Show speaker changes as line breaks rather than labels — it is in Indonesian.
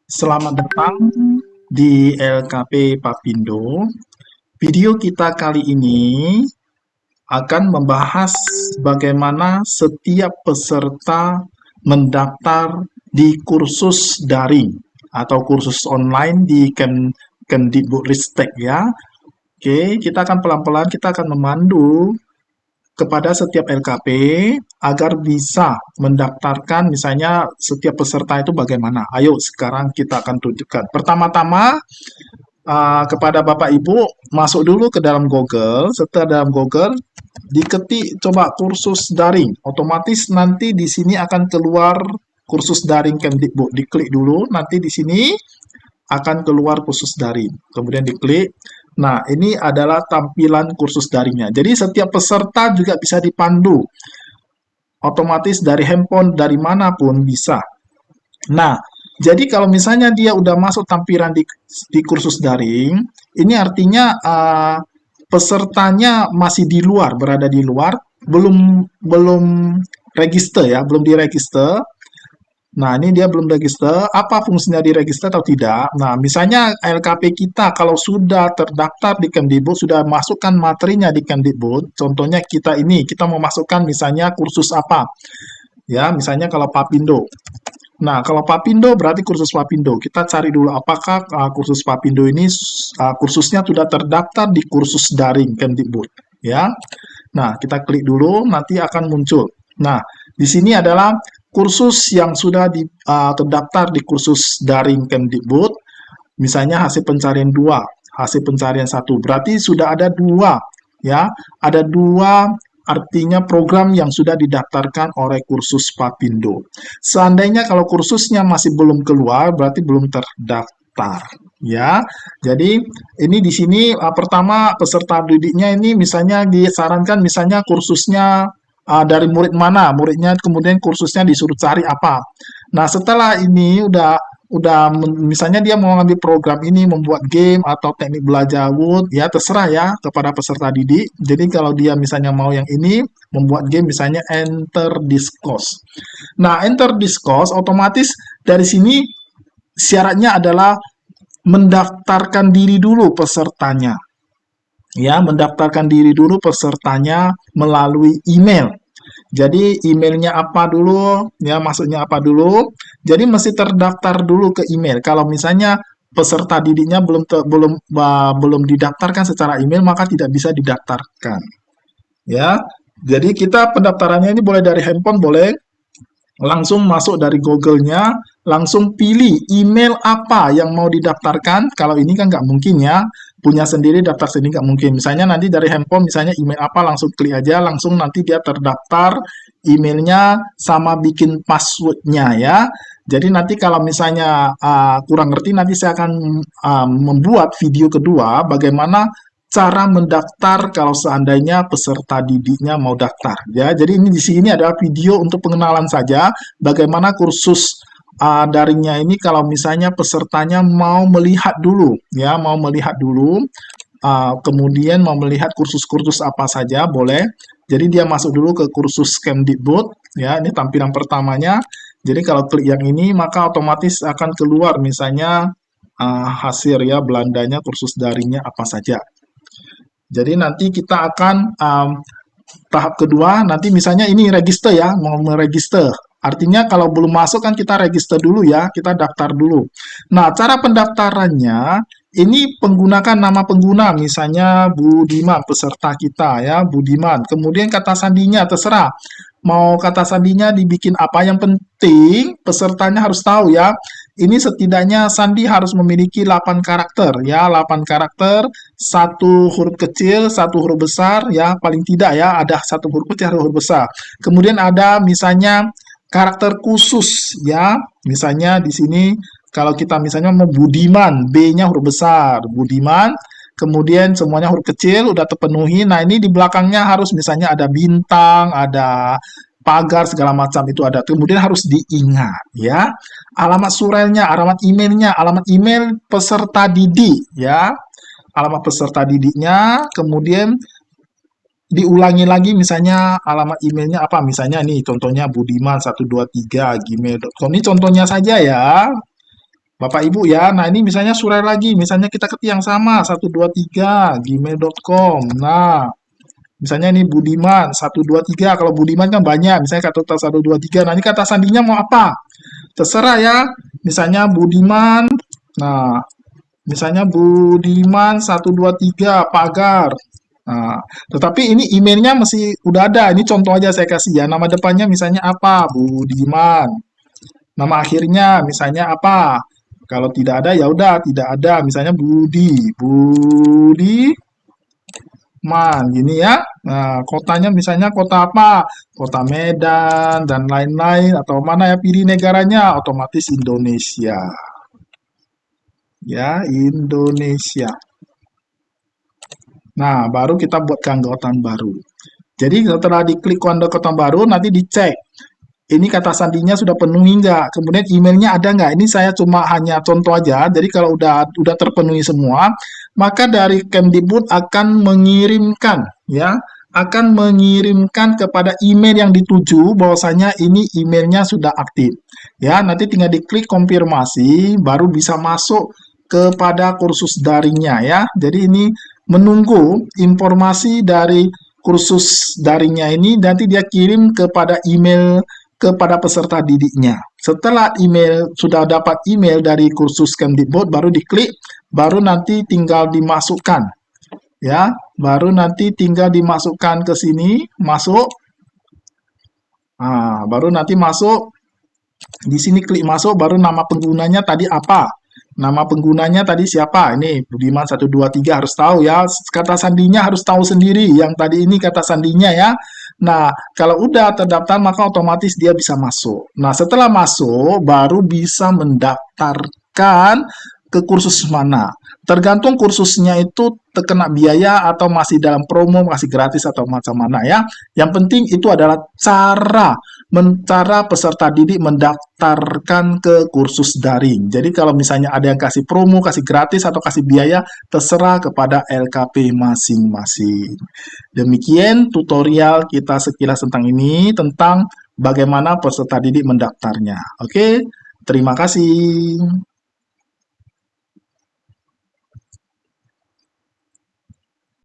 Selamat datang di LKP Papindo. Video kita kali ini akan membahas bagaimana setiap peserta mendaftar di kursus daring atau kursus online di Kemdikbudristek ya. Oke, kita akan pelan-pelan kita akan memandu kepada setiap LKP agar bisa mendaftarkan misalnya setiap peserta itu bagaimana. Ayo sekarang kita akan tunjukkan. Pertama-tama kepada Bapak Ibu masuk dulu ke dalam Google. Setelah dalam Google diketik coba kursus daring. Otomatis nanti di sini akan keluar kursus daring Kemdikbud. Diklik dulu, nanti di sini akan keluar kursus daring. Kemudian diklik. Nah, ini adalah tampilan kursus daringnya. Jadi setiap peserta juga bisa dipandu. Otomatis dari handphone, dari manapun bisa. Nah, jadi kalau misalnya dia udah masuk tampilan di kursus daring, ini artinya pesertanya masih di luar, berada di luar, belum belum register ya, belum diregister. Nah, ini dia belum register. Apa fungsinya diregister atau tidak? Nah, misalnya LKP kita kalau sudah terdaftar di Kemdikbud, sudah masukkan materinya di Kemdikbud, contohnya kita ini, kita mau masukkan misalnya kursus apa? Ya, misalnya kalau Papindo. Nah, kalau Papindo berarti kursus Papindo. Kita cari dulu apakah kursus Papindo ini kursusnya sudah terdaftar di kursus daring Kemdikbud, ya. Nah, kita klik dulu, nanti akan muncul. Nah, di sini adalah kursus yang sudah terdaftar di kursus daring Kemdikbud. Misalnya hasil pencarian 2, hasil pencarian 1. Berarti sudah ada 2, ya. Ada 2 artinya program yang sudah didaftarkan oleh kursus Papindo. Seandainya kalau kursusnya masih belum keluar, berarti belum terdaftar, ya. Jadi ini di sini pertama peserta didiknya ini misalnya disarankan misalnya kursusnya dari murid mana, muridnya kemudian kursusnya disuruh cari apa. Nah, setelah ini misalnya dia mau ngambil program ini membuat game atau teknik belajar Wood, ya terserah ya kepada peserta didik. Jadi kalau dia misalnya mau yang ini membuat game misalnya enter this course. Nah, enter this course otomatis dari sini syaratnya adalah mendaftarkan diri dulu pesertanya. Ya, mendaftarkan diri dulu pesertanya melalui email. Jadi emailnya apa dulu, ya maksudnya apa dulu. Jadi mesti terdaftar dulu ke email. Kalau misalnya peserta didiknya belum didaftarkan secara email, maka tidak bisa didaftarkan. Ya, jadi kita pendaftarannya ini boleh dari handphone, boleh langsung masuk dari Google-nya, langsung pilih email apa yang mau didaftarkan. Kalau ini kan nggak mungkin ya, punya sendiri, daftar sendiri nggak mungkin. Misalnya nanti dari handphone, misalnya email apa, langsung klik aja, langsung nanti dia terdaftar emailnya sama bikin passwordnya ya. Jadi nanti kalau misalnya kurang ngerti, nanti saya akan membuat video kedua bagaimana cara mendaftar kalau seandainya peserta didiknya mau daftar ya. Jadi ini di sini adalah video untuk pengenalan saja bagaimana kursus daringnya ini kalau misalnya pesertanya mau melihat dulu ya, mau melihat dulu kemudian mau melihat kursus-kursus apa saja boleh. Jadi dia masuk dulu ke kursus Kemdikbud ya, ini tampilan pertamanya. Jadi kalau klik yang ini maka otomatis akan keluar misalnya hasil ya Belandanya kursus daringnya apa saja. Jadi nanti kita akan tahap kedua, nanti misalnya ini register ya, mau meregister. Artinya kalau belum masuk kan kita register dulu ya, kita daftar dulu. Nah, cara pendaftarannya, ini menggunakan nama pengguna, misalnya Budiman, peserta kita ya, Budiman. Kemudian kata sandinya, terserah. Mau kata sandinya dibikin apa, yang penting pesertanya harus tahu ya, ini setidaknya sandi harus memiliki 8 karakter ya, 8 karakter, satu huruf kecil, satu huruf besar ya, paling tidak ya ada satu huruf kecil, satu huruf besar. Kemudian ada misalnya karakter khusus ya, misalnya di sini kalau kita misalnya mau Budiman, B-nya huruf besar, Budiman, kemudian semuanya huruf kecil udah terpenuhi. Nah, ini di belakangnya harus misalnya ada bintang, ada pagar segala macam itu ada. Kemudian harus diingat ya. Alamat surelnya, alamat email peserta didik ya. Alamat peserta didiknya, kemudian diulangi lagi misalnya alamat emailnya apa. Misalnya nih contohnya budiman123 gmail.com. Ini contohnya saja ya. Bapak Ibu ya. Nah, ini misalnya surat lagi, misalnya kita ketik yang sama 123 gmail.com. Nah, misalnya ini Budiman 123. Kalau Budiman kan banyak, misalnya kata 123. Nah, ini kata sandinya mau apa? Terserah ya. Misalnya Budiman. Nah, misalnya Budiman 123 pagar. Nah, tetapi ini emailnya masih udah ada. Ini contoh aja saya kasih ya. Nama depannya misalnya apa? Budiman. Nama akhirnya misalnya apa? Kalau tidak ada ya udah tidak ada. Misalnya Budi, Budi gini ya. Nah, kotanya misalnya kota apa? Kota Medan dan lain-lain atau mana ya pilih negaranya? Otomatis Indonesia. Ya, Indonesia. Nah, baru kita buat keanggotaan baru. Jadi setelah diklik keanggotaan baru, nanti dicek ini kata sandinya sudah penuh enggak, kemudian emailnya ada nggak. Ini saya cuma hanya contoh aja. Jadi kalau udah terpenuhi semua, maka dari Kemdikbud akan mengirimkan ya, akan mengirimkan kepada email yang dituju bahwasanya ini emailnya sudah aktif. Ya, nanti tinggal diklik konfirmasi baru bisa masuk kepada kursus daringnya ya. Jadi ini menunggu informasi dari kursus daringnya ini nanti dia kirim kepada email kepada peserta didiknya. Setelah email sudah dapat email dari kursus Kemdikbud baru diklik, baru nanti tinggal dimasukkan ya, baru nanti tinggal dimasukkan ke sini, masuk. Nah, baru nanti masuk di sini klik masuk baru nama penggunanya tadi apa? Nama penggunanya tadi siapa? Ini Budiman 123 harus tahu ya. Kata sandinya harus tahu sendiri. Yang tadi ini kata sandinya ya. Nah, kalau udah terdaftar maka otomatis dia bisa masuk. Nah, setelah masuk baru bisa mendaftarkan ke kursus mana. Tergantung kursusnya itu terkena biaya atau masih dalam promo, masih gratis atau macam mana ya. Yang penting itu adalah cara peserta didik mendaftarkan ke kursus daring. Jadi kalau misalnya ada yang kasih promo, kasih gratis atau kasih biaya, terserah kepada LKP masing-masing. Demikian tutorial kita sekilas tentang ini, tentang bagaimana peserta didik mendaftarnya. Oke, terima kasih.